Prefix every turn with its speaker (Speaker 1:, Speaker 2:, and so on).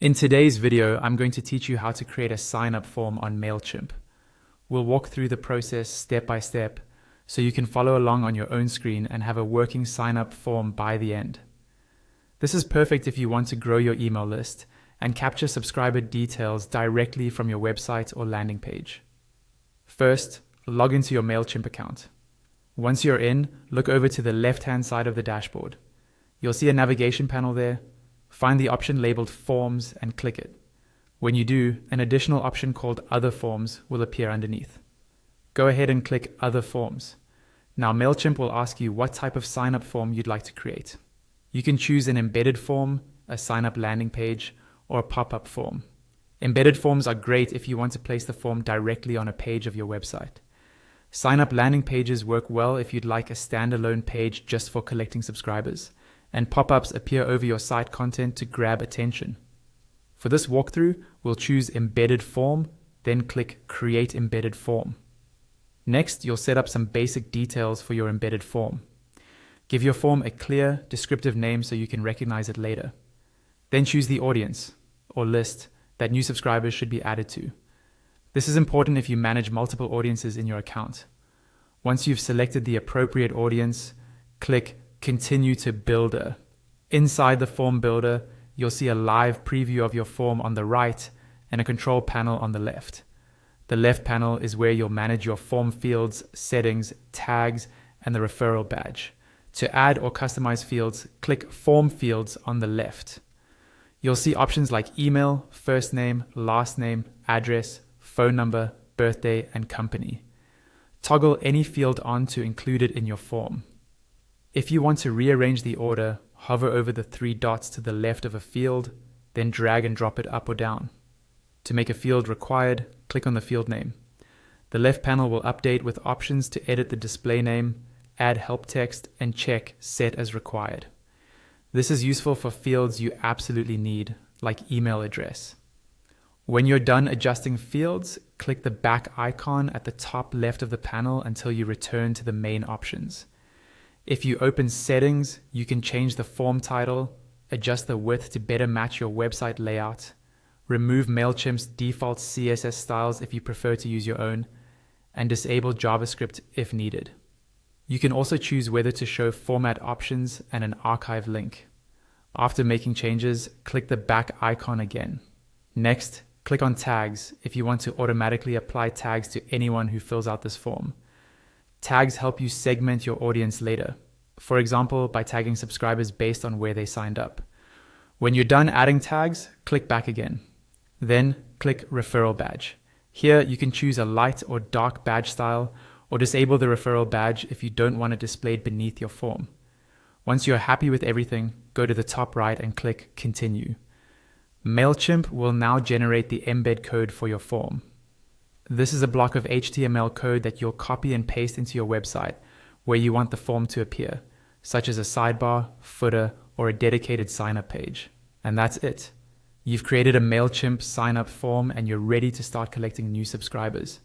Speaker 1: In today's video, I'm going to teach you how to create a sign-up form on Mailchimp. We'll walk through the process step by step so you can follow along on your own screen and have a working sign-up form by the end. This is perfect if you want to grow your email list and capture subscriber details directly from your website or landing page. First, log into your Mailchimp account. Once you're in, look over to the left-hand side of the dashboard. You'll see a navigation panel there. Find the option labeled Forms and click it. When you do, an additional option called Other Forms will appear underneath. Go ahead and click Other Forms. Now Mailchimp will ask you what type of sign-up form you'd like to create. You can choose an embedded form, a sign-up landing page, or a pop-up form. Embedded forms are great if you want to place the form directly on a page of your website. Sign-up landing pages work well if you'd like a standalone page just for collecting subscribers, and pop-ups appear over your site content to grab attention. For this walkthrough, we'll choose Embedded Form, then click Create Embedded Form. Next, you'll set up some basic details for your embedded form. Give your form a clear, descriptive name so you can recognize it later. Then choose the audience, or list, that new subscribers should be added to. This is important if you manage multiple audiences in your account. Once you've selected the appropriate audience, click Continue to Builder. Inside the form builder, you'll see a live preview of your form on the right and a control panel on the left. The left panel is where you'll manage your form fields, settings, tags, and the referral badge. To add or customize fields, click Form Fields on the left. You'll see options like email, first name, last name, address, phone number, birthday, and company. Toggle any field on to include it in your form. If you want to rearrange the order, hover over the three dots to the left of a field, then drag and drop it up or down. To make a field required, click on the field name. The left panel will update with options to edit the display name, add help text, and check Set as Required. This is useful for fields you absolutely need, like email address. When you're done adjusting fields, click the back icon at the top left of the panel until you return to the main options. If you open Settings, you can change the form title, adjust the width to better match your website layout, remove Mailchimp's default CSS styles if you prefer to use your own, and disable JavaScript if needed. You can also choose whether to show format options and an archive link. After making changes, click the back icon again. Next, click on Tags if you want to automatically apply tags to anyone who fills out this form. Tags help you segment your audience later, for example, by tagging subscribers based on where they signed up. When you're done adding tags, click back again. Then click Referral Badge. Here you can choose a light or dark badge style or disable the referral badge if you don't want it displayed beneath your form. Once you're happy with everything, go to the top right and click Continue. Mailchimp will now generate the embed code for your form. This is a block of HTML code that you'll copy and paste into your website where you want the form to appear, such as a sidebar, footer, or a dedicated sign-up page. And that's it. You've created a Mailchimp sign-up form and you're ready to start collecting new subscribers.